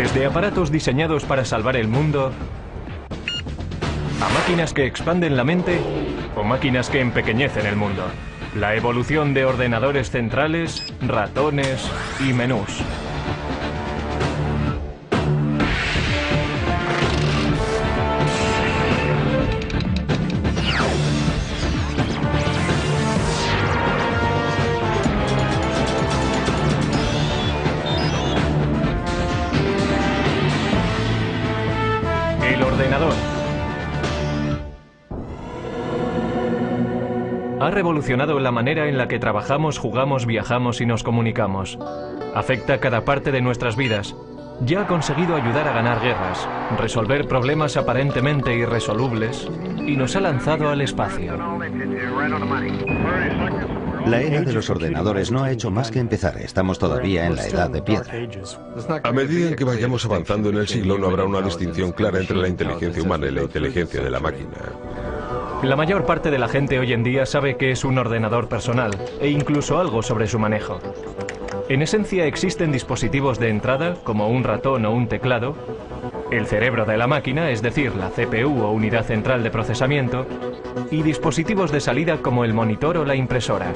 Desde aparatos diseñados para salvar el mundo, a máquinas que expanden la mente o máquinas que empequeñecen el mundo. La evolución de ordenadores centrales, ratones y menús. El ordenador ha revolucionado la manera en la que trabajamos, jugamos, viajamos y nos comunicamos. Afecta cada parte de nuestras vidas. Ya ha conseguido ayudar a ganar guerras, resolver problemas aparentemente irresolubles y nos ha lanzado al espacio. La era de los ordenadores no ha hecho más que empezar. Estamos todavía en la edad de piedra. A medida en que vayamos avanzando en el siglo, no habrá una distinción clara entre la inteligencia humana y la inteligencia de la máquina. La mayor parte de la gente hoy en día sabe qué es un ordenador personal e incluso algo sobre su manejo. En esencia existen dispositivos de entrada, como un ratón o un teclado, el cerebro de la máquina, es decir, la CPU o unidad central de procesamiento, y dispositivos de salida como el monitor o la impresora.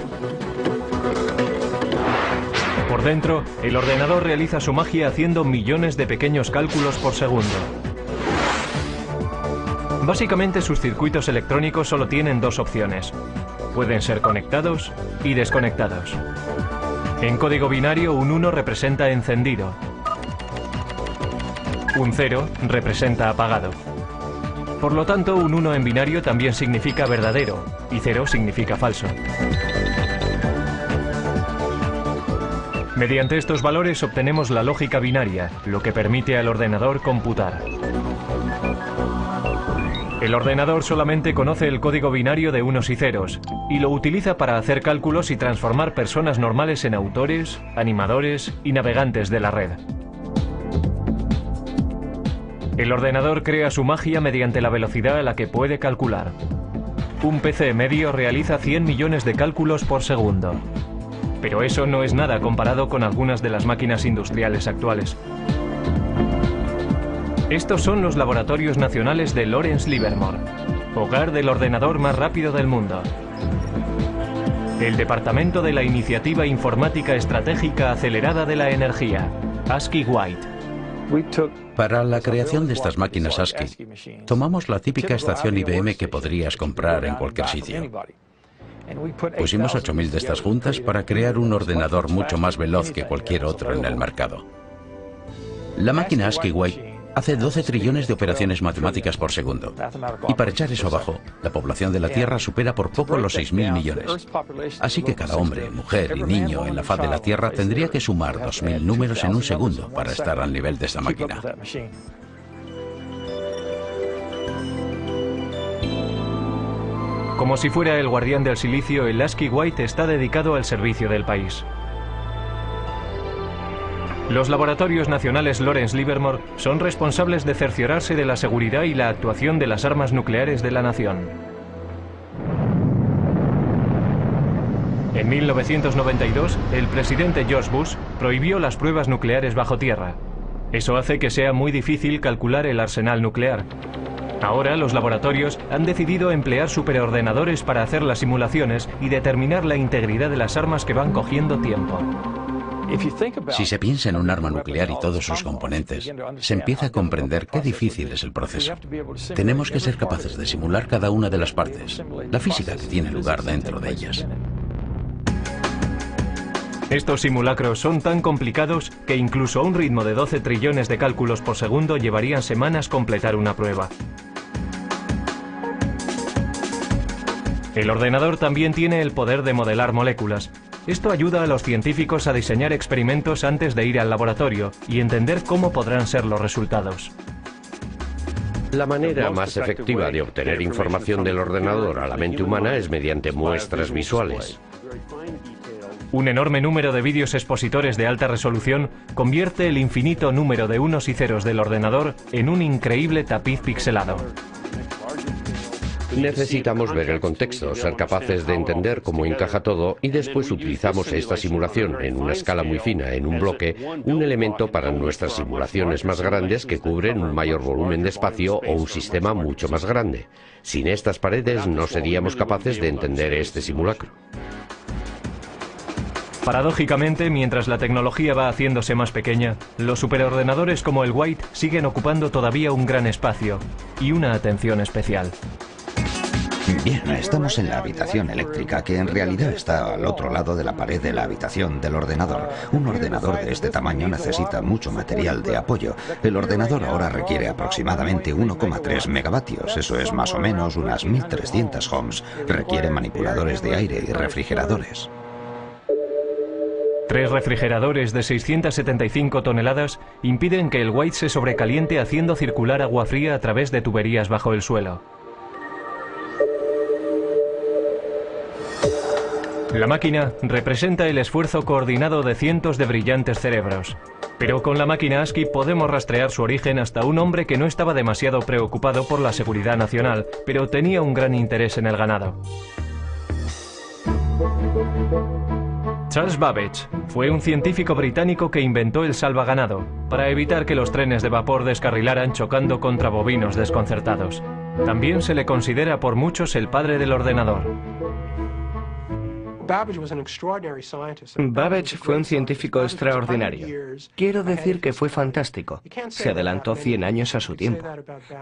Por dentro, el ordenador realiza su magia haciendo millones de pequeños cálculos por segundo. Básicamente sus circuitos electrónicos solo tienen dos opciones. Pueden ser conectados y desconectados. En código binario, un 1 representa encendido. Un 0 representa apagado. Por lo tanto, un 1 en binario también significa verdadero y 0 significa falso. Mediante estos valores obtenemos la lógica binaria, lo que permite al ordenador computar. El ordenador solamente conoce el código binario de unos y ceros y lo utiliza para hacer cálculos y transformar personas normales en autores, animadores y navegantes de la red. El ordenador crea su magia mediante la velocidad a la que puede calcular. Un PC medio realiza 100 millones de cálculos por segundo. Pero eso no es nada comparado con algunas de las máquinas industriales actuales. Estos son los laboratorios nacionales de Lawrence Livermore, hogar del ordenador más rápido del mundo. El Departamento de la Iniciativa Informática Estratégica Acelerada de la Energía, ASCII White. Para la creación de estas máquinas ASCII, tomamos la típica estación IBM que podrías comprar en cualquier sitio. Pusimos 8000 de estas juntas para crear un ordenador mucho más veloz que cualquier otro en el mercado. La máquina ASCII White hace 12 trillones de operaciones matemáticas por segundo. Y para echar eso abajo, la población de la Tierra supera por poco los 6.000 millones. Así que cada hombre, mujer y niño en la faz de la Tierra tendría que sumar 2000 números en un segundo para estar al nivel de esta máquina. Como si fuera el guardián del silicio, el ASCII White está dedicado al servicio del país. Los laboratorios nacionales Lawrence Livermore son responsables de cerciorarse de la seguridad y la actuación de las armas nucleares de la nación. En 1992, el presidente George Bush prohibió las pruebas nucleares bajo tierra. Eso hace que sea muy difícil calcular el arsenal nuclear. Ahora los laboratorios han decidido emplear superordenadores para hacer las simulaciones y determinar la integridad de las armas que van cogiendo tiempo. Si se piensa en un arma nuclear y todos sus componentes, se empieza a comprender qué difícil es el proceso. Tenemos que ser capaces de simular cada una de las partes, la física que tiene lugar dentro de ellas. Estos simulacros son tan complicados que incluso a un ritmo de 12 trillones de cálculos por segundo llevarían semanas completar una prueba. El ordenador también tiene el poder de modelar moléculas. Esto ayuda a los científicos a diseñar experimentos antes de ir al laboratorio y entender cómo podrán ser los resultados. La manera más efectiva de obtener información del ordenador a la mente humana es mediante muestras visuales. Un enorme número de vídeos expositores de alta resolución convierte el infinito número de unos y ceros del ordenador en un increíble tapiz pixelado. Necesitamos ver el contexto, ser capaces de entender cómo encaja todo y después utilizamos esta simulación en una escala muy fina, en un bloque, un elemento para nuestras simulaciones más grandes que cubren un mayor volumen de espacio o un sistema mucho más grande. Sin estas paredes no seríamos capaces de entender este simulacro. Paradójicamente, mientras la tecnología va haciéndose más pequeña, los superordenadores como el White siguen ocupando todavía un gran espacio y una atención especial. Bien, estamos en la habitación eléctrica, que en realidad está al otro lado de la pared de la habitación del ordenador. Un ordenador de este tamaño necesita mucho material de apoyo. El ordenador ahora requiere aproximadamente 1,3 megavatios, eso es más o menos unas 1300 ohms. Requiere manipuladores de aire y refrigeradores. 3 refrigeradores de 675 toneladas impiden que el White se sobrecaliente haciendo circular agua fría a través de tuberías bajo el suelo. La máquina representa el esfuerzo coordinado de cientos de brillantes cerebros. Pero con la máquina ASCII podemos rastrear su origen hasta un hombre que no estaba demasiado preocupado por la seguridad nacional, pero tenía un gran interés en el ganado. Charles Babbage fue un científico británico que inventó el salvaganado para evitar que los trenes de vapor descarrilaran chocando contra bovinos desconcertados. También se le considera por muchos el padre del ordenador. Babbage fue un científico extraordinario. Quiero decir que fue fantástico. Se adelantó 100 años a su tiempo.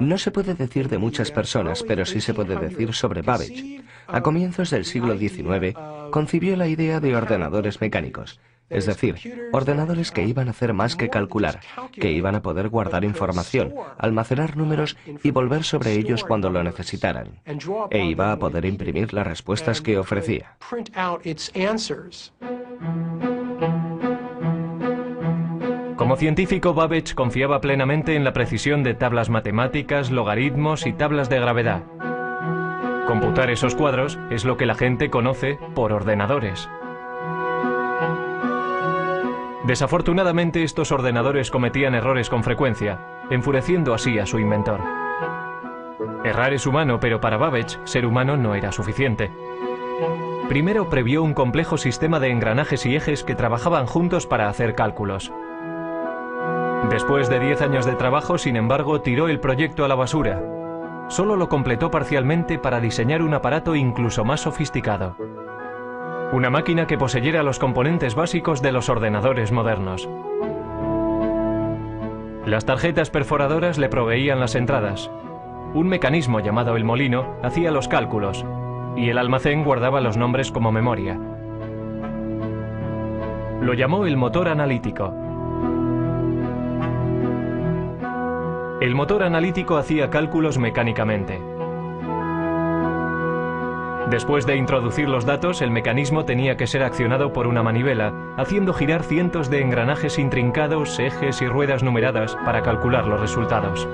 No se puede decir de muchas personas, pero sí se puede decir sobre Babbage. A comienzos del siglo XIX, concibió la idea de ordenadores mecánicos. Es decir, ordenadores que iban a hacer más que calcular, que iban a poder guardar información, almacenar números y volver sobre ellos cuando lo necesitaran. E iba a poder imprimir las respuestas que ofrecía. Como científico, Babbage confiaba plenamente en la precisión de tablas matemáticas, logaritmos y tablas de gravedad. Computar esos cuadros es lo que la gente conoce por ordenadores. Desafortunadamente, estos ordenadores cometían errores con frecuencia, enfureciendo así a su inventor. Errar es humano, pero para Babbage, ser humano no era suficiente. Primero previó un complejo sistema de engranajes y ejes que trabajaban juntos para hacer cálculos. Después de 10 años de trabajo, sin embargo, tiró el proyecto a la basura. Solo lo completó parcialmente para diseñar un aparato incluso más sofisticado. Una máquina que poseyera los componentes básicos de los ordenadores modernos. Las tarjetas perforadoras le proveían las entradas. Un mecanismo llamado el molino hacía los cálculos y el almacén guardaba los nombres como memoria. Lo llamó el motor analítico. El motor analítico hacía cálculos mecánicamente. Después de introducir los datos, el mecanismo tenía que ser accionado por una manivela, haciendo girar cientos de engranajes intrincados, ejes y ruedas numeradas para calcular los resultados.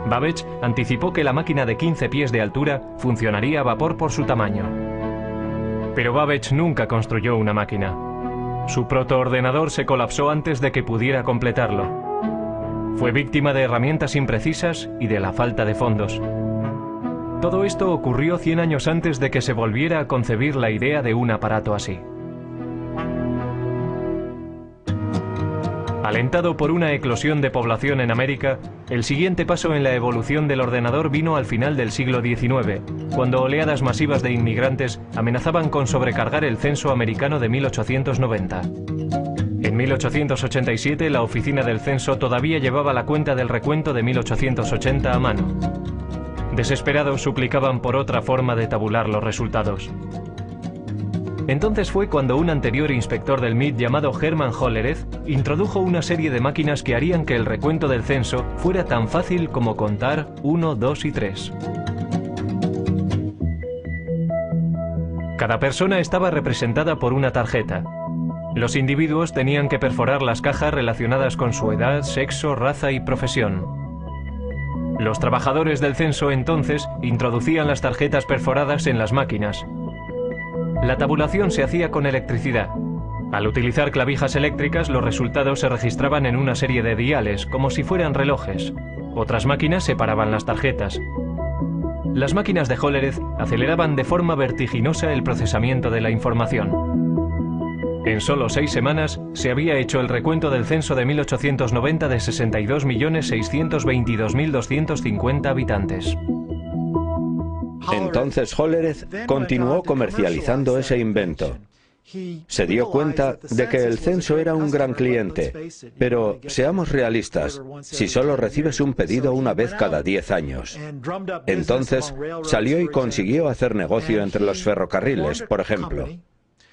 Babbage anticipó que la máquina de 15 pies de altura funcionaría a vapor por su tamaño. Pero Babbage nunca construyó una máquina. Su protoordenador se colapsó antes de que pudiera completarlo. Fue víctima de herramientas imprecisas y de la falta de fondos. Todo esto ocurrió 100 años antes de que se volviera a concebir la idea de un aparato así. Alentado por una eclosión de población en América, el siguiente paso en la evolución del ordenador vino al final del siglo XIX, cuando oleadas masivas de inmigrantes amenazaban con sobrecargar el censo americano de 1890. En 1887, la oficina del censo todavía llevaba la cuenta del recuento de 1880 a mano. Desesperados suplicaban por otra forma de tabular los resultados. Entonces fue cuando un anterior inspector del MIT llamado Hermann Hollerith introdujo una serie de máquinas que harían que el recuento del censo fuera tan fácil como contar 1, 2 y 3. Cada persona estaba representada por una tarjeta. Los individuos tenían que perforar las cajas relacionadas con su edad, sexo, raza y profesión. Los trabajadores del censo entonces introducían las tarjetas perforadas en las máquinas. La tabulación se hacía con electricidad. Al utilizar clavijas eléctricas, los resultados se registraban en una serie de diales, como si fueran relojes. Otras máquinas separaban las tarjetas. Las máquinas de Hollerith aceleraban de forma vertiginosa el procesamiento de la información. En solo 6 semanas se había hecho el recuento del censo de 1890 de 62.622.250 habitantes. Entonces Hollerith continuó comercializando ese invento. Se dio cuenta de que el censo era un gran cliente, pero seamos realistas, si solo recibes un pedido una vez cada 10 años. Entonces salió y consiguió hacer negocio entre los ferrocarriles, por ejemplo,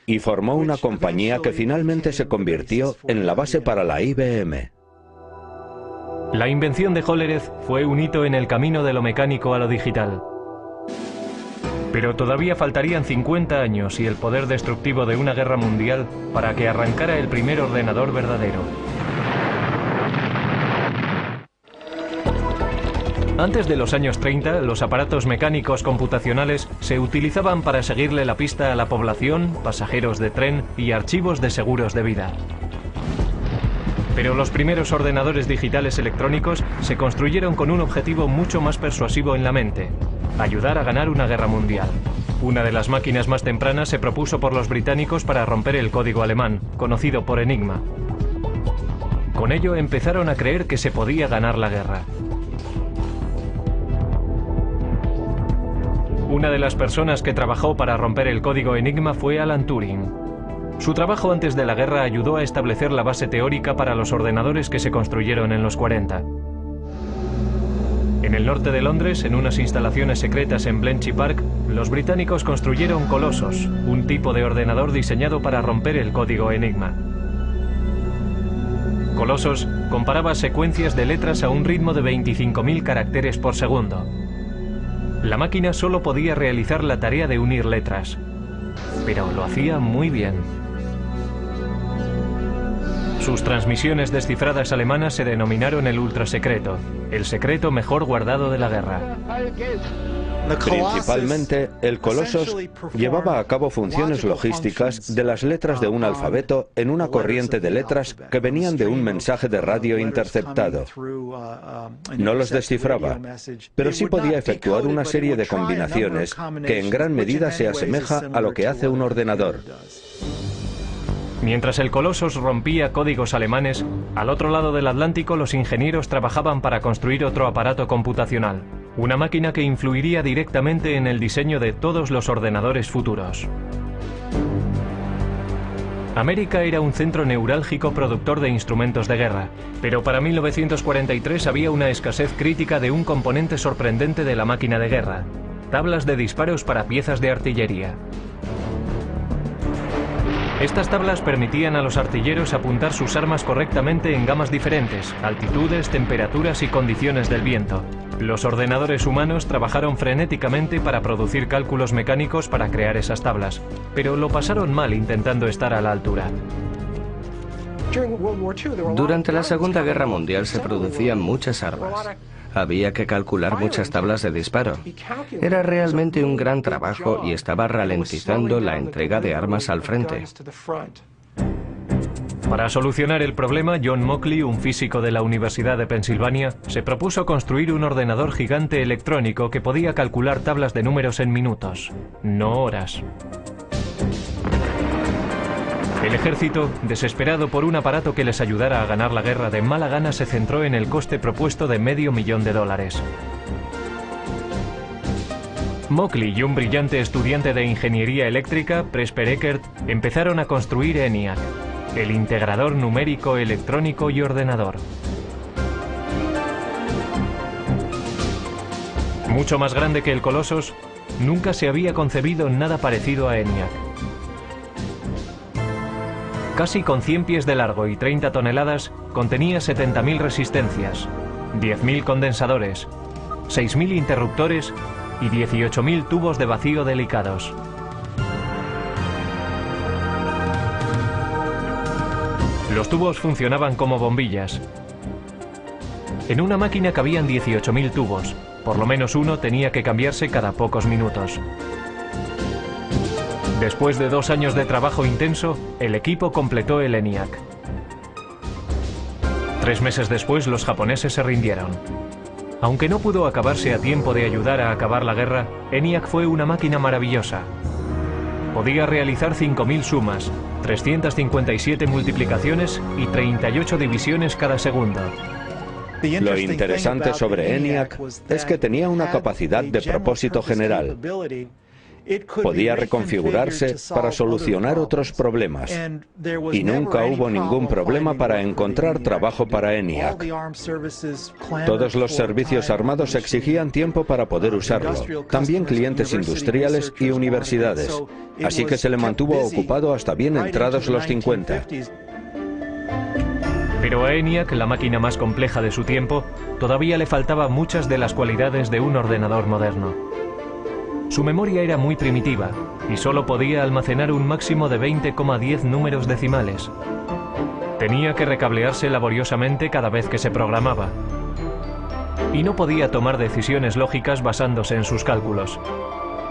y formó una compañía que finalmente se convirtió en la base para la IBM. La invención de Hollerith fue un hito en el camino de lo mecánico a lo digital. Pero todavía faltarían 50 años y el poder destructivo de una guerra mundial para que arrancara el primer ordenador verdadero. Antes de los años 30, los aparatos mecánicos computacionales se utilizaban para seguirle la pista a la población, pasajeros de tren y archivos de seguros de vida. Pero los primeros ordenadores digitales electrónicos se construyeron con un objetivo mucho más persuasivo en la mente: ayudar a ganar una guerra mundial. Una de las máquinas más tempranas se propuso por los británicos para romper el código alemán, conocido por Enigma. Con ello empezaron a creer que se podía ganar la guerra. Una de las personas que trabajó para romper el código Enigma fue Alan Turing. Su trabajo antes de la guerra ayudó a establecer la base teórica para los ordenadores que se construyeron en los 40. En el norte de Londres, en unas instalaciones secretas en Bletchley Park, los británicos construyeron Colossus, un tipo de ordenador diseñado para romper el código Enigma. Colossus comparaba secuencias de letras a un ritmo de 25.000 caracteres por segundo. La máquina solo podía realizar la tarea de unir letras, pero lo hacía muy bien. Sus transmisiones descifradas alemanas se denominaron el ultrasecreto, el secreto mejor guardado de la guerra. Principalmente, el Colossus llevaba a cabo funciones logísticas de las letras de un alfabeto en una corriente de letras que venían de un mensaje de radio interceptado. No los descifraba, pero sí podía efectuar una serie de combinaciones que en gran medida se asemeja a lo que hace un ordenador. Mientras el Colossus rompía códigos alemanes, al otro lado del Atlántico los ingenieros trabajaban para construir otro aparato computacional, una máquina que influiría directamente en el diseño de todos los ordenadores futuros. América era un centro neurálgico productor de instrumentos de guerra, pero para 1943 había una escasez crítica de un componente sorprendente de la máquina de guerra: tablas de disparos para piezas de artillería. Estas tablas permitían a los artilleros apuntar sus armas correctamente en gamas diferentes, altitudes, temperaturas y condiciones del viento. Los ordenadores humanos trabajaron frenéticamente para producir cálculos mecánicos para crear esas tablas, pero lo pasaron mal intentando estar a la altura. Durante la Segunda Guerra Mundial se producían muchas armas. Había que calcular muchas tablas de disparo. Era realmente un gran trabajo y estaba ralentizando la entrega de armas al frente. Para solucionar el problema, John Mauchly, un físico de la Universidad de Pensilvania, se propuso construir un ordenador gigante electrónico que podía calcular tablas de números en minutos, no horas. El ejército, desesperado por un aparato que les ayudara a ganar la guerra, de mala gana se centró en el coste propuesto de $500,000. Mauchly y un brillante estudiante de ingeniería eléctrica, Presper Eckert, empezaron a construir ENIAC, el integrador numérico, electrónico y ordenador. Mucho más grande que el Colossus, nunca se había concebido nada parecido a ENIAC. Casi con 100 pies de largo y 30 toneladas, contenía 70.000 resistencias, 10.000 condensadores, 6.000 interruptores y 18.000 tubos de vacío delicados. Los tubos funcionaban como bombillas. En una máquina cabían 18.000 tubos, por lo menos uno tenía que cambiarse cada pocos minutos. Después de 2 años de trabajo intenso, el equipo completó el ENIAC. 3 meses después, los japoneses se rindieron. Aunque no pudo acabarse a tiempo de ayudar a acabar la guerra, ENIAC fue una máquina maravillosa. Podía realizar 5.000 sumas, 357 multiplicaciones y 38 divisiones cada segundo. Lo interesante sobre ENIAC es que tenía una capacidad de propósito general. Podía reconfigurarse para solucionar otros problemas. Y nunca hubo ningún problema para encontrar trabajo para ENIAC. Todos los servicios armados exigían tiempo para poder usarlo, también clientes industriales y universidades. Así que se le mantuvo ocupado hasta bien entrados los 50. Pero a ENIAC, la máquina más compleja de su tiempo, todavía le faltaban muchas de las cualidades de un ordenador moderno. Su memoria era muy primitiva y solo podía almacenar un máximo de 20,10 números decimales. Tenía que recablearse laboriosamente cada vez que se programaba. Y no podía tomar decisiones lógicas basándose en sus cálculos.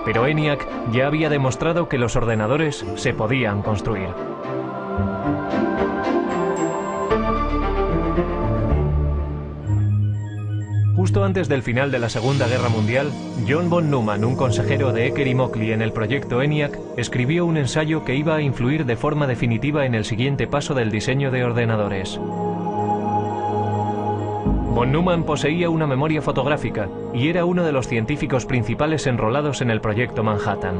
Pero ENIAC ya había demostrado que los ordenadores se podían construir. Justo antes del final de la Segunda Guerra Mundial, John von Neumann, un consejero de Ecker y Moseley en el proyecto ENIAC, escribió un ensayo que iba a influir de forma definitiva en el siguiente paso del diseño de ordenadores. Von Neumann poseía una memoria fotográfica y era uno de los científicos principales enrolados en el proyecto Manhattan.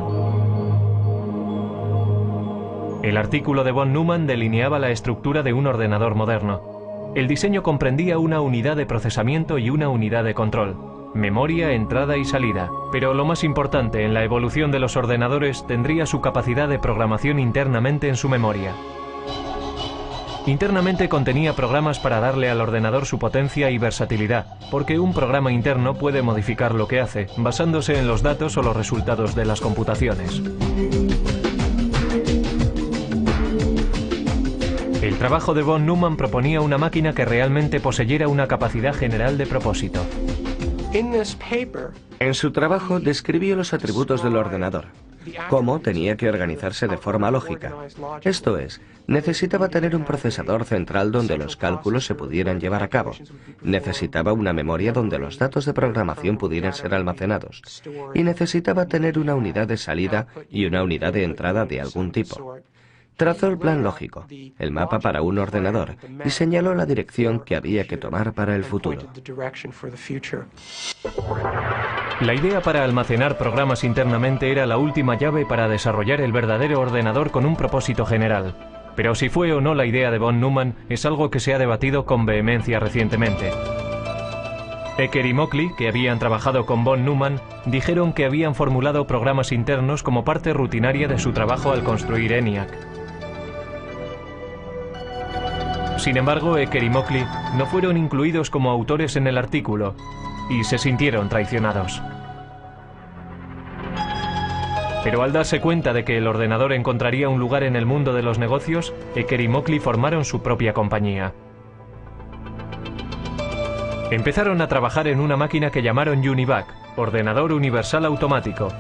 El artículo de von Neumann delineaba la estructura de un ordenador moderno. El diseño comprendía una unidad de procesamiento y una unidad de control, memoria, entrada y salida. Pero lo más importante en la evolución de los ordenadores tendría su capacidad de programación internamente en su memoria. Internamente contenía programas para darle al ordenador su potencia y versatilidad, porque un programa interno puede modificar lo que hace, basándose en los datos o los resultados de las computaciones. El trabajo de von Neumann proponía una máquina que realmente poseyera una capacidad general de propósito. En su trabajo describió los atributos del ordenador, cómo tenía que organizarse de forma lógica. Esto es, necesitaba tener un procesador central donde los cálculos se pudieran llevar a cabo. Necesitaba una memoria donde los datos de programación pudieran ser almacenados. Y necesitaba tener una unidad de salida y una unidad de entrada de algún tipo. Trazó el plan lógico, el mapa para un ordenador, y señaló la dirección que había que tomar para el futuro. La idea para almacenar programas internamente era la última llave para desarrollar el verdadero ordenador con un propósito general. Pero si fue o no la idea de von Neumann es algo que se ha debatido con vehemencia recientemente. Ecker y Moseley, que habían trabajado con von Neumann, dijeron que habían formulado programas internos como parte rutinaria de su trabajo al construir ENIAC. Sin embargo, Ecker y Moseley no fueron incluidos como autores en el artículo y se sintieron traicionados. Pero al darse cuenta de que el ordenador encontraría un lugar en el mundo de los negocios, Ecker y Moseley formaron su propia compañía. Empezaron a trabajar en una máquina que llamaron UNIVAC, Ordenador Universal Automático.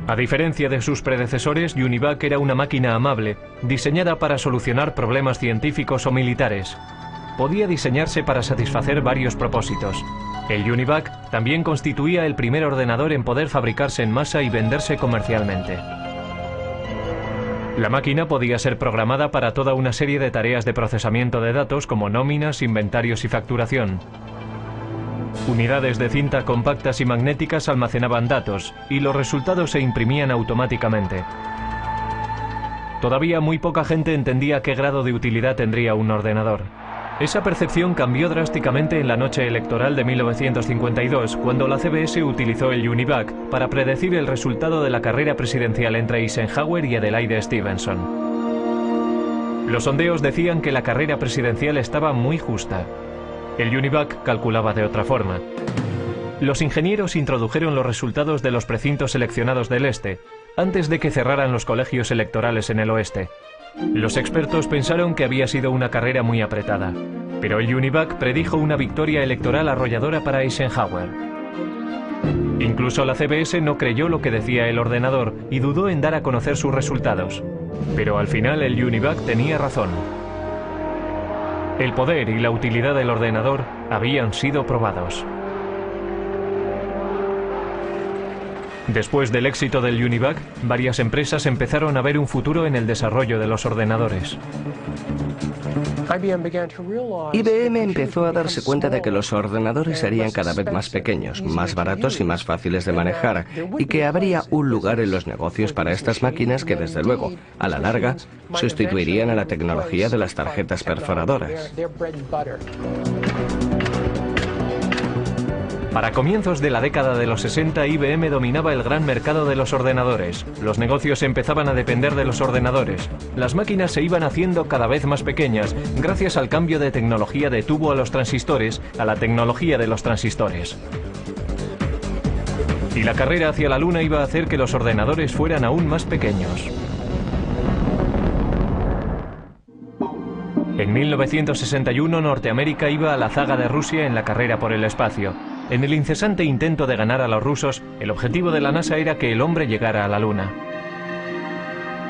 A diferencia de sus predecesores, UNIVAC era una máquina amable, diseñada para solucionar problemas científicos o militares. Podía diseñarse para satisfacer varios propósitos. El UNIVAC también constituía el primer ordenador en poder fabricarse en masa y venderse comercialmente. La máquina podía ser programada para toda una serie de tareas de procesamiento de datos como nóminas, inventarios y facturación. Unidades de cinta compactas y magnéticas almacenaban datos y los resultados se imprimían automáticamente. Todavía muy poca gente entendía qué grado de utilidad tendría un ordenador. Esa percepción cambió drásticamente en la noche electoral de 1952, cuando la CBS utilizó el UNIVAC para predecir el resultado de la carrera presidencial entre Eisenhower y Adelaide Stevenson. Los sondeos decían que la carrera presidencial estaba muy justa. El UNIVAC calculaba de otra forma. Los ingenieros introdujeron los resultados de los precintos seleccionados del este, antes de que cerraran los colegios electorales en el oeste. Los expertos pensaron que había sido una carrera muy apretada, pero el UNIVAC predijo una victoria electoral arrolladora para Eisenhower. Incluso la CBS no creyó lo que decía el ordenador y dudó en dar a conocer sus resultados. Pero al final el UNIVAC tenía razón. El poder y la utilidad del ordenador habían sido probados. Después del éxito del Univac, varias empresas empezaron a ver un futuro en el desarrollo de los ordenadores. IBM empezó a darse cuenta de que los ordenadores serían cada vez más pequeños, más baratos y más fáciles de manejar, y que habría un lugar en los negocios para estas máquinas que, desde luego, a la larga, sustituirían a la tecnología de las tarjetas perforadoras. Para comienzos de la década de los 60, IBM dominaba el gran mercado de los ordenadores. Los negocios empezaban a depender de los ordenadores. Las máquinas se iban haciendo cada vez más pequeñas, gracias al cambio de tecnología de tubo a los transistores, a la tecnología de los transistores. Y la carrera hacia la Luna iba a hacer que los ordenadores fueran aún más pequeños. En 1961, Norteamérica iba a la zaga de Rusia en la carrera por el espacio. En el incesante intento de ganar a los rusos, el objetivo de la NASA era que el hombre llegara a la Luna.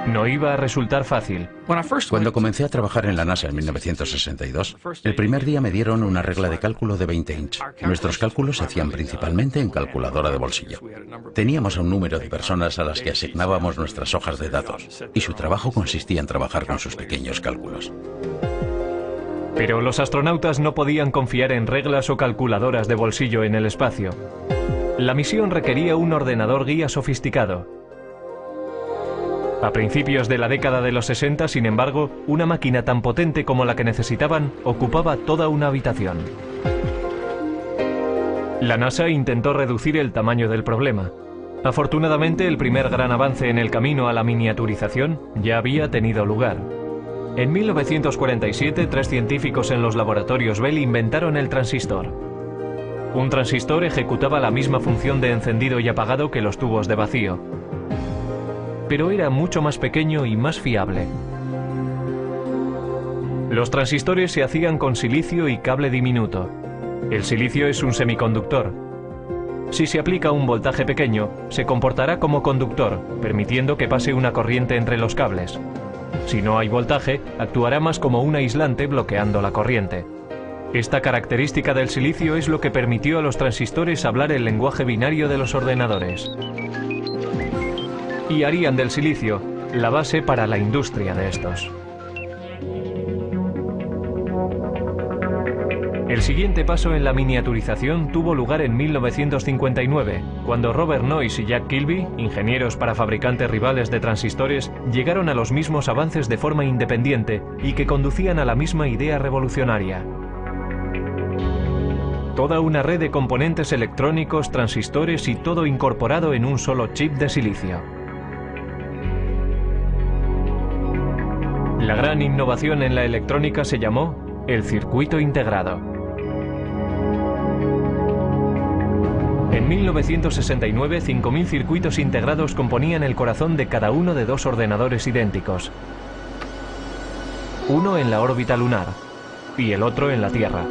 No iba a resultar fácil. Cuando comencé a trabajar en la NASA en 1962, el primer día me dieron una regla de cálculo de 20 inch. Nuestros cálculos se hacían principalmente en calculadora de bolsillo. Teníamos un número de personas a las que asignábamos nuestras hojas de datos, y su trabajo consistía en trabajar con sus pequeños cálculos. Pero los astronautas no podían confiar en reglas o calculadoras de bolsillo en el espacio. La misión requería un ordenador guía sofisticado. A principios de la década de los 60, sin embargo, una máquina tan potente como la que necesitaban ocupaba toda una habitación. La NASA intentó reducir el tamaño del problema. Afortunadamente, el primer gran avance en el camino a la miniaturización ya había tenido lugar. En 1947, 3 científicos en los laboratorios Bell inventaron el transistor. Un transistor ejecutaba la misma función de encendido y apagado que los tubos de vacío, pero era mucho más pequeño y más fiable. Los transistores se hacían con silicio y cable diminuto. El silicio es un semiconductor. Si se aplica un voltaje pequeño, se comportará como conductor, permitiendo que pase una corriente entre los cables. Si no hay voltaje, actuará más como un aislante bloqueando la corriente. Esta característica del silicio es lo que permitió a los transistores hablar el lenguaje binario de los ordenadores. Y harían del silicio la base para la industria de estos. El siguiente paso en la miniaturización tuvo lugar en 1959, cuando Robert Noyce y Jack Kilby, ingenieros para fabricantes rivales de transistores, llegaron a los mismos avances de forma independiente y que conducían a la misma idea revolucionaria. Toda una red de componentes electrónicos, transistores y todo incorporado en un solo chip de silicio. La gran innovación en la electrónica se llamó el circuito integrado. En 1969, 5.000 circuitos integrados componían el corazón de cada uno de 2 ordenadores idénticos. Uno en la órbita lunar y el otro en la Tierra.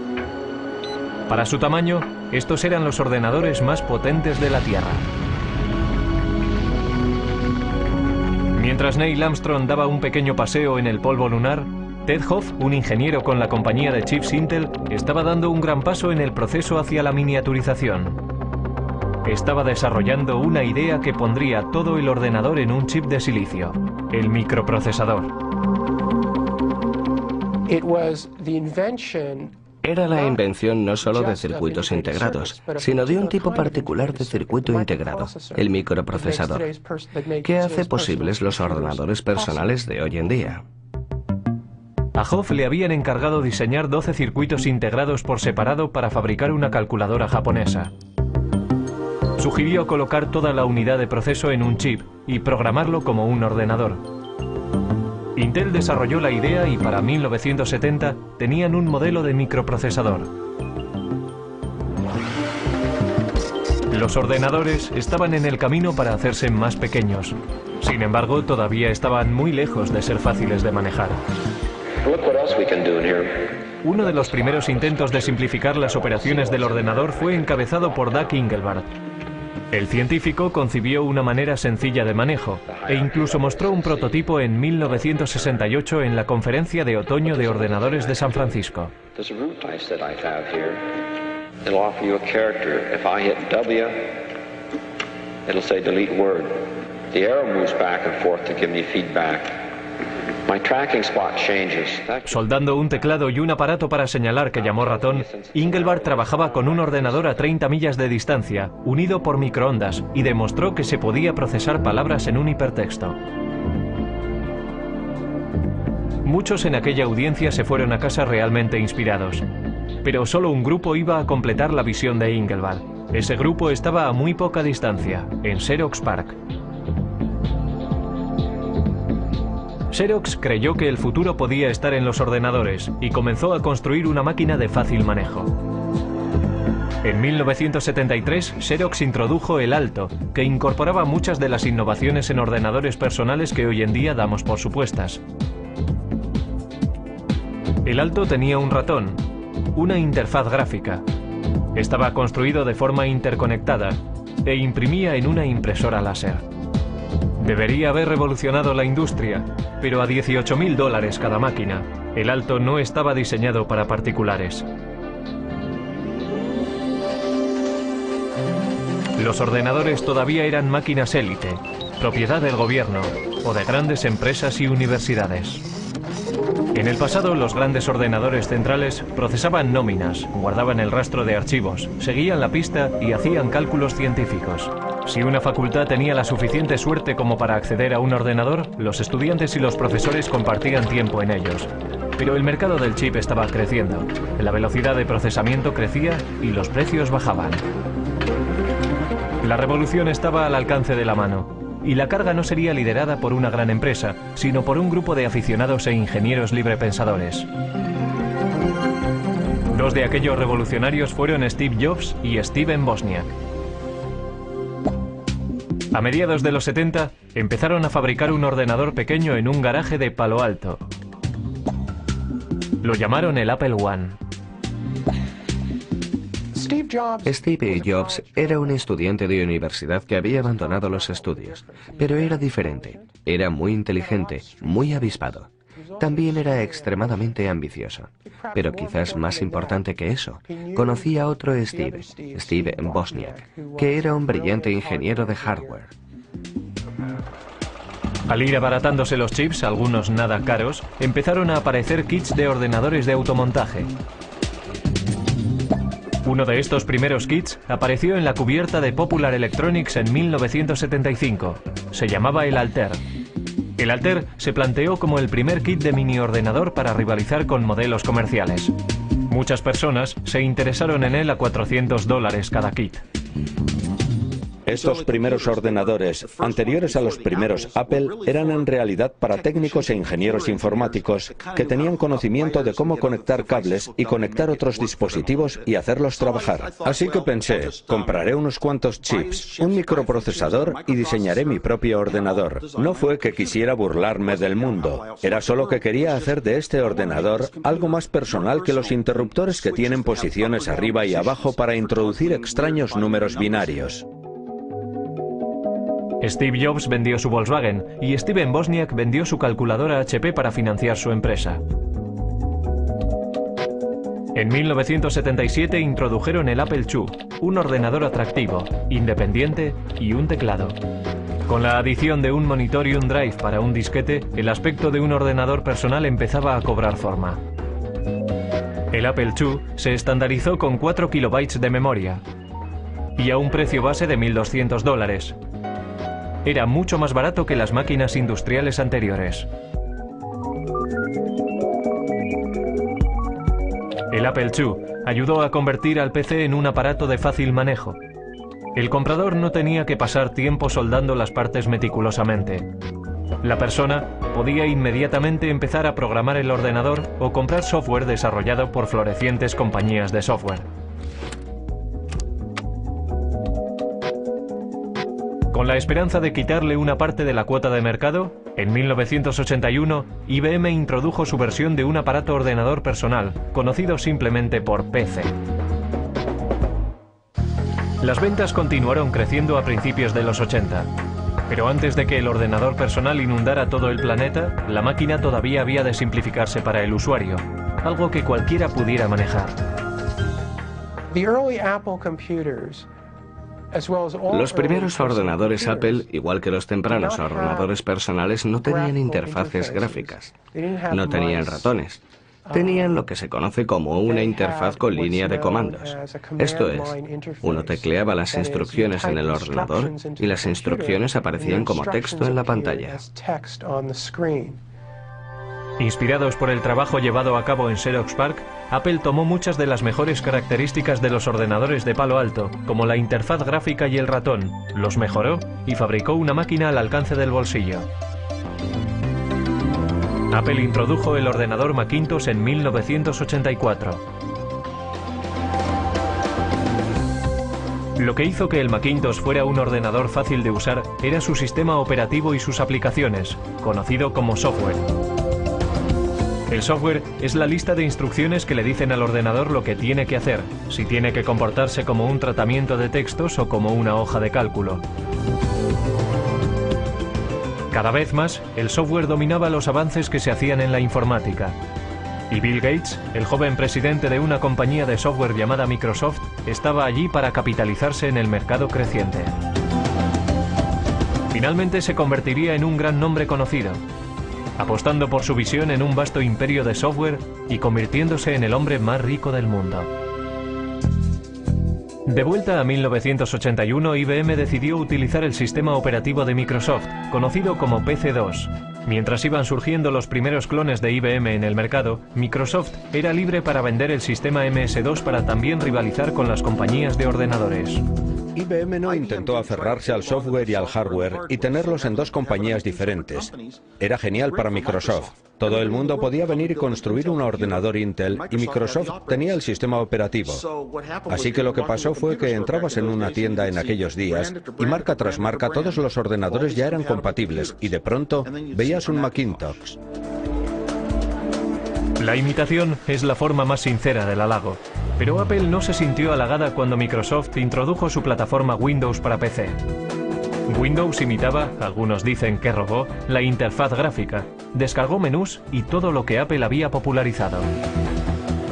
Para su tamaño, estos eran los ordenadores más potentes de la Tierra. Mientras Neil Armstrong daba un pequeño paseo en el polvo lunar, Ted Hoff, un ingeniero con la compañía de chips Intel, estaba dando un gran paso en el proceso hacia la miniaturización. Estaba desarrollando una idea que pondría todo el ordenador en un chip de silicio, el microprocesador. Era la invención no solo de circuitos integrados, sino de un tipo particular de circuito integrado, el microprocesador, que hace posibles los ordenadores personales de hoy en día. A Hoff le habían encargado diseñar 12 circuitos integrados por separado para fabricar una calculadora japonesa. Sugirió colocar toda la unidad de proceso en un chip y programarlo como un ordenador. Intel desarrolló la idea y para 1970 tenían un modelo de microprocesador. Los ordenadores estaban en el camino para hacerse más pequeños. Sin embargo, todavía estaban muy lejos de ser fáciles de manejar. Uno de los primeros intentos de simplificar las operaciones del ordenador fue encabezado por Doug Engelbart. El científico concibió una manera sencilla de manejo e incluso mostró un prototipo en 1968 en la Conferencia de Otoño de Ordenadores de San Francisco. Soldando un teclado y un aparato para señalar que llamó ratón, Engelbart trabajaba con un ordenador a 30 millas de distancia, unido por microondas, y demostró que se podía procesar palabras en un hipertexto. Muchos en aquella audiencia se fueron a casa realmente inspirados, pero solo un grupo iba a completar la visión de Engelbart. Ese grupo estaba a muy poca distancia, en Xerox PARC. Xerox creyó que el futuro podía estar en los ordenadores y comenzó a construir una máquina de fácil manejo. En 1973, Xerox introdujo el Alto, que incorporaba muchas de las innovaciones en ordenadores personales que hoy en día damos por supuestas. El Alto tenía un ratón, una interfaz gráfica, estaba construido de forma interconectada e imprimía en una impresora láser. Debería haber revolucionado la industria, pero a $18.000 cada máquina. El Alto no estaba diseñado para particulares. Los ordenadores todavía eran máquinas élite, propiedad del gobierno o de grandes empresas y universidades. En el pasado, los grandes ordenadores centrales procesaban nóminas, guardaban el rastro de archivos, seguían la pista y hacían cálculos científicos. Si una facultad tenía la suficiente suerte como para acceder a un ordenador, los estudiantes y los profesores compartían tiempo en ellos. Pero el mercado del chip estaba creciendo, la velocidad de procesamiento crecía y los precios bajaban. La revolución estaba al alcance de la mano, y la carga no sería liderada por una gran empresa, sino por un grupo de aficionados e ingenieros librepensadores. Dos de aquellos revolucionarios fueron Steve Jobs y Steven Wozniak. A mediados de los 70, empezaron a fabricar un ordenador pequeño en un garaje de Palo Alto. Lo llamaron el Apple I. Steve Jobs era un estudiante de universidad que había abandonado los estudios, pero era diferente. Era muy inteligente, muy avispado. También era extremadamente ambicioso. Pero quizás más importante que eso, conocía a otro Steve Wozniak, que era un brillante ingeniero de hardware. Al ir abaratándose los chips, algunos nada caros, empezaron a aparecer kits de ordenadores de automontaje. Uno de estos primeros kits apareció en la cubierta de Popular Electronics en 1975. Se llamaba el Altair. El Altair se planteó como el primer kit de mini ordenador para rivalizar con modelos comerciales. Muchas personas se interesaron en él a $400 cada kit. Estos primeros ordenadores, anteriores a los primeros Apple, eran en realidad para técnicos e ingenieros informáticos que tenían conocimiento de cómo conectar cables y conectar otros dispositivos y hacerlos trabajar. Así que pensé, compraré unos cuantos chips, un microprocesador y diseñaré mi propio ordenador. No fue que quisiera burlarme del mundo, era solo que quería hacer de este ordenador algo más personal que los interruptores que tienen posiciones arriba y abajo para introducir extraños números binarios. Steve Jobs vendió su Volkswagen y Steven Wozniak vendió su calculadora HP para financiar su empresa. En 1977 introdujeron el Apple II, un ordenador atractivo, independiente y un teclado. Con la adición de un monitor y un drive para un disquete, el aspecto de un ordenador personal empezaba a cobrar forma. El Apple II se estandarizó con 4 kilobytes de memoria y a un precio base de $1.200. Era mucho más barato que las máquinas industriales anteriores. El Apple II ayudó a convertir al PC en un aparato de fácil manejo. El comprador no tenía que pasar tiempo soldando las partes meticulosamente. La persona podía inmediatamente empezar a programar el ordenador o comprar software desarrollado por florecientes compañías de software. Con la esperanza de quitarle una parte de la cuota de mercado, en 1981 IBM introdujo su versión de un aparato ordenador personal, conocido simplemente por PC. Las ventas continuaron creciendo a principios de los 80. Pero antes de que el ordenador personal inundara todo el planeta, la máquina todavía había de simplificarse para el usuario, algo que cualquiera pudiera manejar. Los primeros ordenadores Apple, igual que los tempranos ordenadores personales, no tenían interfaces gráficas, no tenían ratones. Tenían lo que se conoce como una interfaz con línea de comandos. Esto es, uno tecleaba las instrucciones en el ordenador y las instrucciones aparecían como texto en la pantalla. Inspirados por el trabajo llevado a cabo en Xerox PARC, Apple tomó muchas de las mejores características de los ordenadores de Palo Alto, como la interfaz gráfica y el ratón, los mejoró y fabricó una máquina al alcance del bolsillo. Apple introdujo el ordenador Macintosh en 1984. Lo que hizo que el Macintosh fuera un ordenador fácil de usar era su sistema operativo y sus aplicaciones, conocido como software. El software es la lista de instrucciones que le dicen al ordenador lo que tiene que hacer, si tiene que comportarse como un tratamiento de textos o como una hoja de cálculo. Cada vez más, el software dominaba los avances que se hacían en la informática. Y Bill Gates, el joven presidente de una compañía de software llamada Microsoft, estaba allí para capitalizarse en el mercado creciente. Finalmente se convertiría en un gran nombre conocido, apostando por su visión en un vasto imperio de software y convirtiéndose en el hombre más rico del mundo. De vuelta a 1981, IBM decidió utilizar el sistema operativo de Microsoft, conocido como PC-2. Mientras iban surgiendo los primeros clones de IBM en el mercado, Microsoft era libre para vender el sistema MS-2 para también rivalizar con las compañías de ordenadores. IBM no intentó aferrarse al software y al hardware y tenerlos en dos compañías diferentes. Era genial para Microsoft. Todo el mundo podía venir y construir un ordenador Intel y Microsoft tenía el sistema operativo. Así que lo que pasó fue que entrabas en una tienda en aquellos días y marca tras marca todos los ordenadores ya eran compatibles y de pronto veías un Macintosh. La imitación es la forma más sincera del halago, pero Apple no se sintió halagada cuando Microsoft introdujo su plataforma Windows para PC. Windows imitaba, algunos dicen que robó, la interfaz gráfica, descargó menús y todo lo que Apple había popularizado.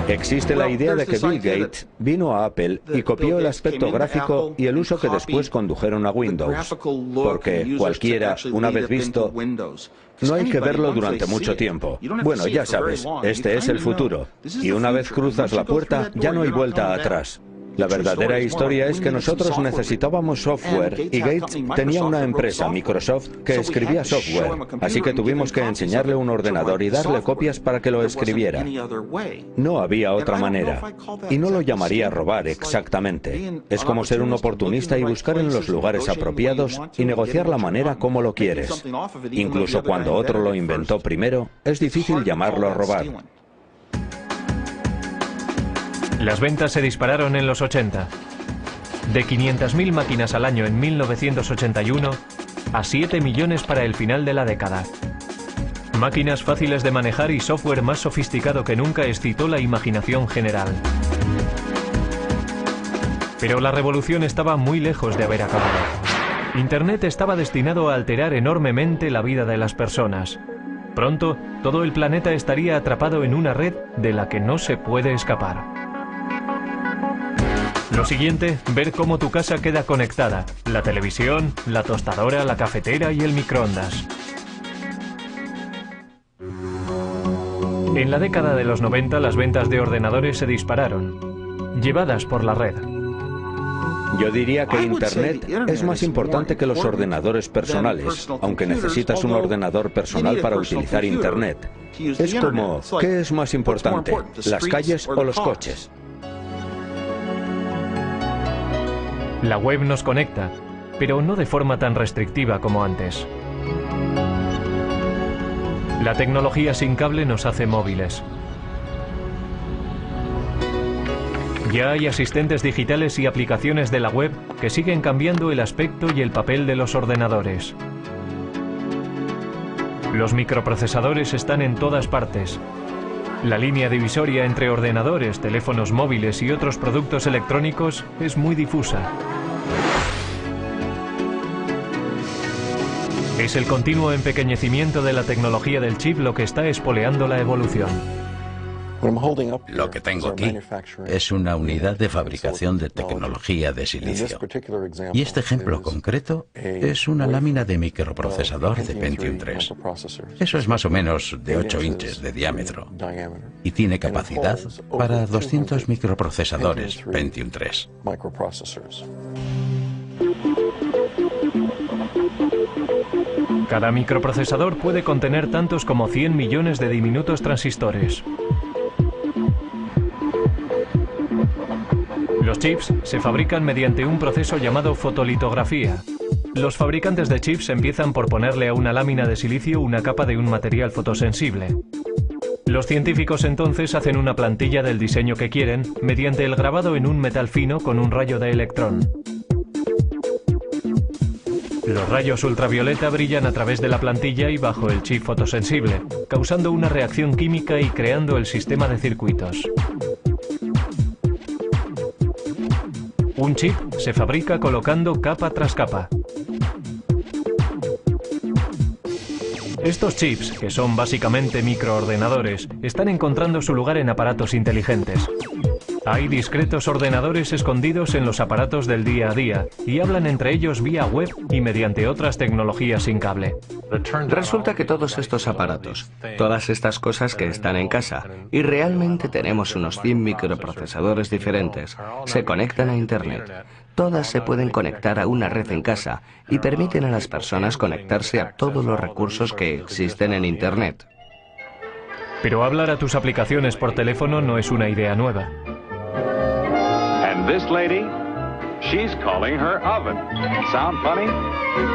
Existe la idea de que Bill Gates vino a Apple y copió el aspecto gráfico y el uso que después condujeron a Windows, porque cualquiera, una vez visto, no hay que verlo durante mucho tiempo. Bueno, ya sabes, este es el futuro, y una vez cruzas la puerta, ya no hay vuelta atrás. La verdadera historia es que nosotros necesitábamos software y Gates tenía una empresa, Microsoft, que escribía software, así que tuvimos que enseñarle un ordenador y darle copias para que lo escribiera. No había otra manera, y no lo llamaría robar exactamente. Es como ser un oportunista y buscar en los lugares apropiados y negociar la manera como lo quieres. Incluso cuando otro lo inventó primero, es difícil llamarlo robar. Las ventas se dispararon en los 80. De 500.000 máquinas al año en 1981 a 7 millones para el final de la década. Máquinas fáciles de manejar y software más sofisticado que nunca excitó la imaginación general. Pero la revolución estaba muy lejos de haber acabado. Internet estaba destinado a alterar enormemente la vida de las personas. Pronto, todo el planeta estaría atrapado en una red de la que no se puede escapar. Lo siguiente, ver cómo tu casa queda conectada, la televisión, la tostadora, la cafetera y el microondas. En la década de los 90 las ventas de ordenadores se dispararon, llevadas por la red. Yo diría que Internet es más importante que los ordenadores personales, aunque necesitas un ordenador personal para utilizar Internet. Es como, ¿qué es más importante, las calles o los coches? La web nos conecta, pero no de forma tan restrictiva como antes. La tecnología sin cable nos hace móviles. Ya hay asistentes digitales y aplicaciones de la web que siguen cambiando el aspecto y el papel de los ordenadores. Los microprocesadores están en todas partes. La línea divisoria entre ordenadores, teléfonos móviles y otros productos electrónicos es muy difusa. Es el continuo empequeñecimiento de la tecnología del chip lo que está espoleando la evolución. Lo que tengo aquí es una unidad de fabricación de tecnología de silicio. Y este ejemplo concreto es una lámina de microprocesador de Pentium 3. Eso es más o menos de 8 inches de diámetro. Y tiene capacidad para 200 microprocesadores Pentium 3. Cada microprocesador puede contener tantos como 100 millones de diminutos transistores. Los chips se fabrican mediante un proceso llamado fotolitografía. Los fabricantes de chips empiezan por ponerle a una lámina de silicio una capa de un material fotosensible. Los científicos entonces hacen una plantilla del diseño que quieren mediante el grabado en un metal fino con un rayo de electrón. Los rayos ultravioleta brillan a través de la plantilla y bajo el chip fotosensible, causando una reacción química y creando el sistema de circuitos. Un chip se fabrica colocando capa tras capa. Estos chips, que son básicamente microordenadores, están encontrando su lugar en aparatos inteligentes. Hay discretos ordenadores escondidos en los aparatos del día a día y hablan entre ellos vía web y mediante otras tecnologías sin cable. Resulta que todos estos aparatos, todas estas cosas que están en casa, y realmente tenemos unos 100 microprocesadores diferentes, se conectan a Internet. Todas se pueden conectar a una red en casa y permiten a las personas conectarse a todos los recursos que existen en Internet. Pero hablar a tus aplicaciones por teléfono no es una idea nueva. And this lady, she's calling her oven. Sound funny?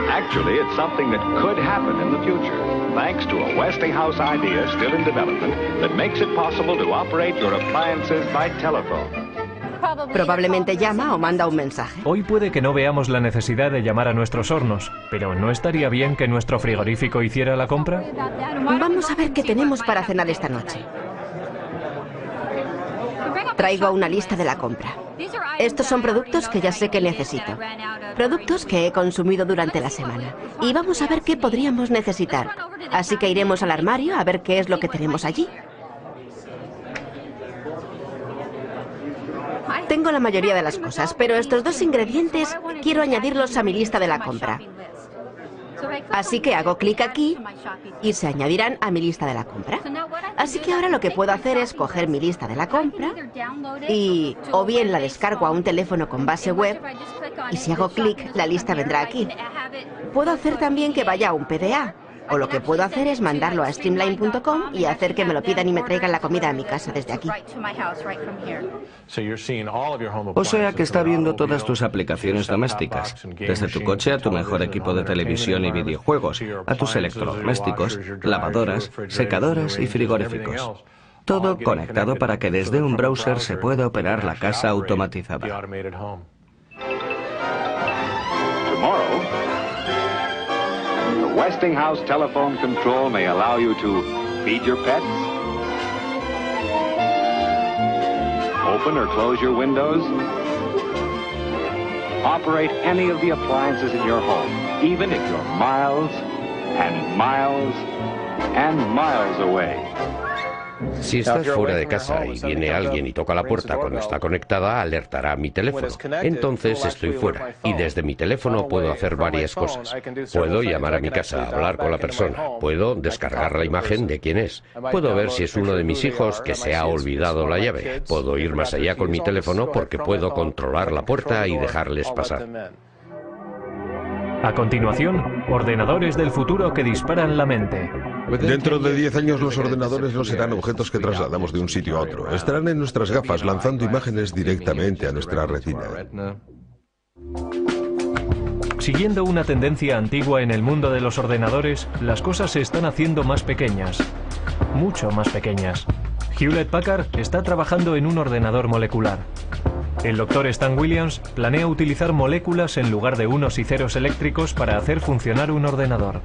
Actually, it's something that could happen in the future, thanks to a Westinghouse idea still in development that makes it possible to operate your appliances by telephone. Probablemente llama o manda un mensaje. Hoy puede que no veamos la necesidad de llamar a nuestros hornos, pero ¿no estaría bien que nuestro frigorífico hiciera la compra? Vamos a ver qué tenemos para cenar esta noche. Traigo una lista de la compra. Estos son productos que ya sé que necesito. Productos que he consumido durante la semana. Y vamos a ver qué podríamos necesitar. Así que iremos al armario a ver qué es lo que tenemos allí. Tengo la mayoría de las cosas, pero estos dos ingredientes quiero añadirlos a mi lista de la compra. Así que hago clic aquí y se añadirán a mi lista de la compra. Así que ahora lo que puedo hacer es coger mi lista de la compra y o bien la descargo a un teléfono con base web y si hago clic la lista vendrá aquí. Puedo hacer también que vaya a un PDA. O lo que puedo hacer es mandarlo a streamline.com y hacer que me lo pidan y me traigan la comida a mi casa desde aquí. O sea que está viendo todas tus aplicaciones domésticas, desde tu coche a tu mejor equipo de televisión y videojuegos, a tus electrodomésticos, lavadoras, secadoras y frigoríficos. Todo conectado para que desde un browser se pueda operar la casa automatizada. Westinghouse telephone control may allow you to feed your pets, open or close your windows, operate any of the appliances in your home, even if you're miles and miles and miles away. Si estás fuera de casa y viene alguien y toca la puerta cuando está conectada, alertará a mi teléfono. Entonces estoy fuera y desde mi teléfono puedo hacer varias cosas. Puedo llamar a mi casa, hablar con la persona, puedo descargar la imagen de quién es, puedo ver si es uno de mis hijos que se ha olvidado la llave, puedo ir más allá con mi teléfono porque puedo controlar la puerta y dejarles pasar. A continuación, ordenadores del futuro que disparan la mente. Dentro de 10 años los ordenadores no serán objetos que trasladamos de un sitio a otro. Estarán en nuestras gafas lanzando imágenes directamente a nuestra retina. Siguiendo una tendencia antigua en el mundo de los ordenadores, las cosas se están haciendo más pequeñas. Mucho más pequeñas. Hewlett-Packard está trabajando en un ordenador molecular. El Dr. Stan Williams planea utilizar moléculas en lugar de unos y ceros eléctricos para hacer funcionar un ordenador.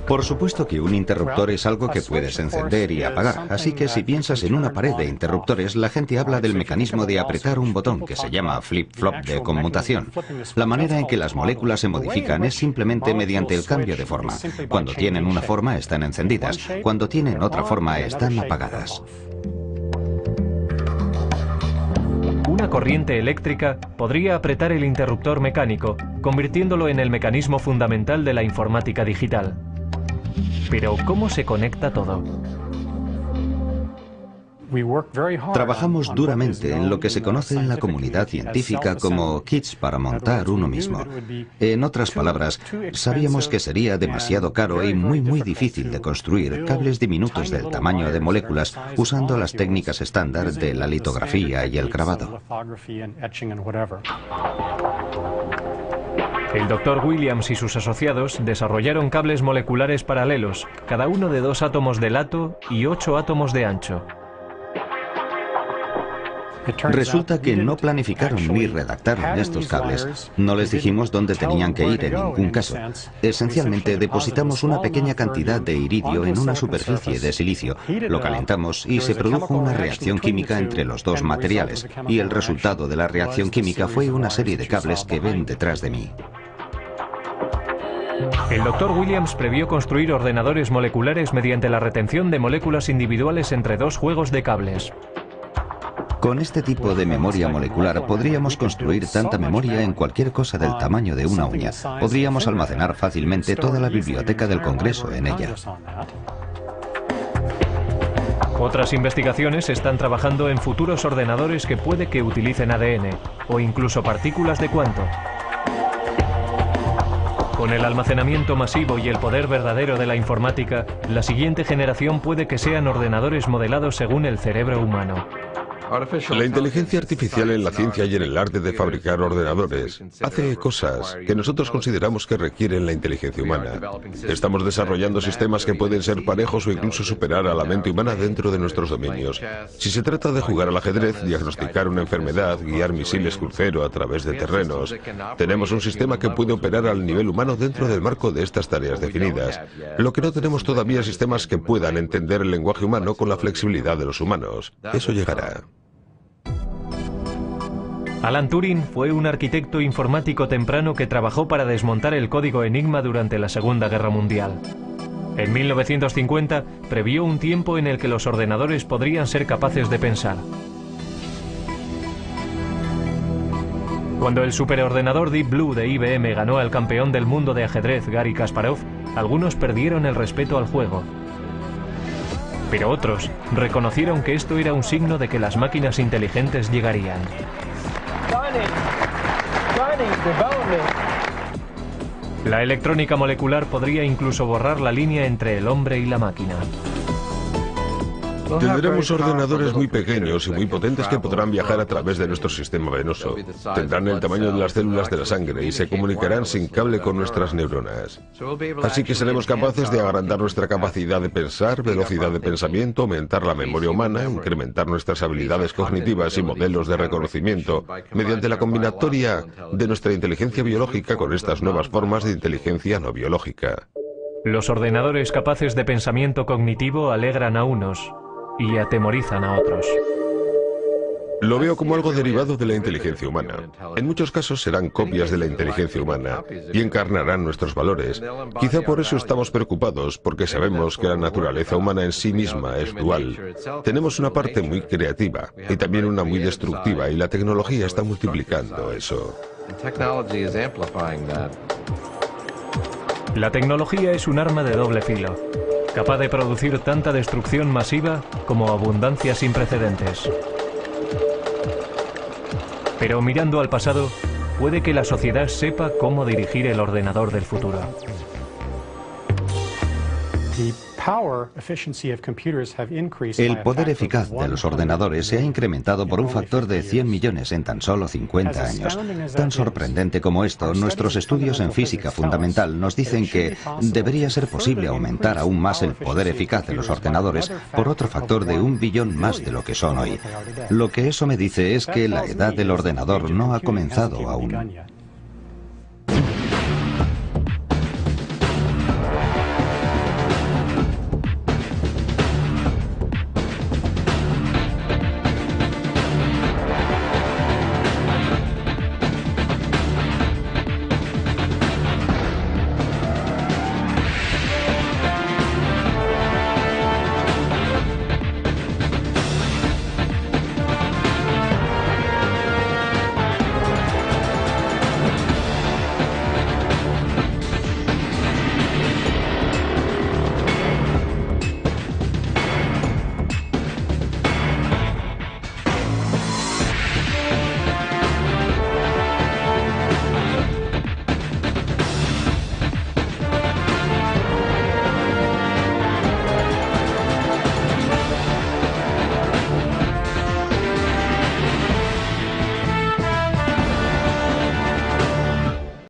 Por supuesto que un interruptor es algo que puedes encender y apagar, así que si piensas en una pared de interruptores, la gente habla del mecanismo de apretar un botón que se llama flip-flop de conmutación. La manera en que las moléculas se modifican es simplemente mediante el cambio de forma. Cuando tienen una forma están encendidas, cuando tienen otra forma están apagadas. Una corriente eléctrica podría apretar el interruptor mecánico, convirtiéndolo en el mecanismo fundamental de la informática digital. Pero, ¿cómo se conecta todo? Trabajamos duramente en lo que se conoce en la comunidad científica como kits para montar uno mismo. En otras palabras, sabíamos que sería demasiado caro y muy difícil de construir cables diminutos del tamaño de moléculas usando las técnicas estándar de la litografía y el grabado. El Dr. Williams y sus asociados desarrollaron cables moleculares paralelos, cada uno de 2 átomos de lato y 8 átomos de ancho. Resulta que no planificaron ni redactaron estos cables. No les dijimos dónde tenían que ir en ningún caso. Esencialmente depositamos una pequeña cantidad de iridio en una superficie de silicio, lo calentamos y se produjo una reacción química entre los dos materiales. Y el resultado de la reacción química fue una serie de cables que ven detrás de mí. El Dr. Williams previó construir ordenadores moleculares mediante la retención de moléculas individuales entre 2 juegos de cables. Con este tipo de memoria molecular podríamos construir tanta memoria en cualquier cosa del tamaño de una uña. Podríamos almacenar fácilmente toda la biblioteca del Congreso en ella. Otras investigaciones están trabajando en futuros ordenadores que puede que utilicen ADN o incluso partículas de cuanto. Con el almacenamiento masivo y el poder verdadero de la informática, la siguiente generación puede que sean ordenadores modelados según el cerebro humano. La inteligencia artificial en la ciencia y en el arte de fabricar ordenadores hace cosas que nosotros consideramos que requieren la inteligencia humana. Estamos desarrollando sistemas que pueden ser parejos o incluso superar a la mente humana dentro de nuestros dominios. Si se trata de jugar al ajedrez, diagnosticar una enfermedad, guiar misiles crucero a través de terrenos, tenemos un sistema que puede operar al nivel humano dentro del marco de estas tareas definidas. Lo que no tenemos todavía es sistemas que puedan entender el lenguaje humano con la flexibilidad de los humanos. Eso llegará. Alan Turing fue un arquitecto informático temprano que trabajó para desmontar el código Enigma durante la Segunda Guerra Mundial. En 1950 previó un tiempo en el que los ordenadores podrían ser capaces de pensar. Cuando el superordenador Deep Blue de IBM ganó al campeón del mundo de ajedrez Garry Kasparov, algunos perdieron el respeto al juego. Pero otros reconocieron que esto era un signo de que las máquinas inteligentes llegarían. La electrónica molecular podría incluso borrar la línea entre el hombre y la máquina. Tendremos ordenadores muy pequeños y muy potentes que podrán viajar a través de nuestro sistema venoso. Tendrán el tamaño de las células de la sangre y se comunicarán sin cable con nuestras neuronas. Así que seremos capaces de agrandar nuestra capacidad de pensar, velocidad de pensamiento, aumentar la memoria humana, incrementar nuestras habilidades cognitivas y modelos de reconocimiento mediante la combinatoria de nuestra inteligencia biológica con estas nuevas formas de inteligencia no biológica. Los ordenadores capaces de pensamiento cognitivo alegran a unos y atemorizan a otros. Lo veo como algo derivado de la inteligencia humana. En muchos casos serán copias de la inteligencia humana y encarnarán nuestros valores. Quizá por eso estamos preocupados, porque sabemos que la naturaleza humana en sí misma es dual. Tenemos una parte muy creativa y también una muy destructiva, y la tecnología está multiplicando eso. La tecnología es un arma de doble filo, capaz de producir tanta destrucción masiva como abundancia sin precedentes. Pero mirando al pasado, puede que la sociedad sepa cómo dirigir el ordenador del futuro. El poder eficaz de los ordenadores se ha incrementado por un factor de 100 millones en tan solo 50 años. Tan sorprendente como esto, nuestros estudios en física fundamental nos dicen que debería ser posible aumentar aún más el poder eficaz de los ordenadores por otro factor de 1 billón más de lo que son hoy. Lo que eso me dice es que la edad del ordenador no ha comenzado aún.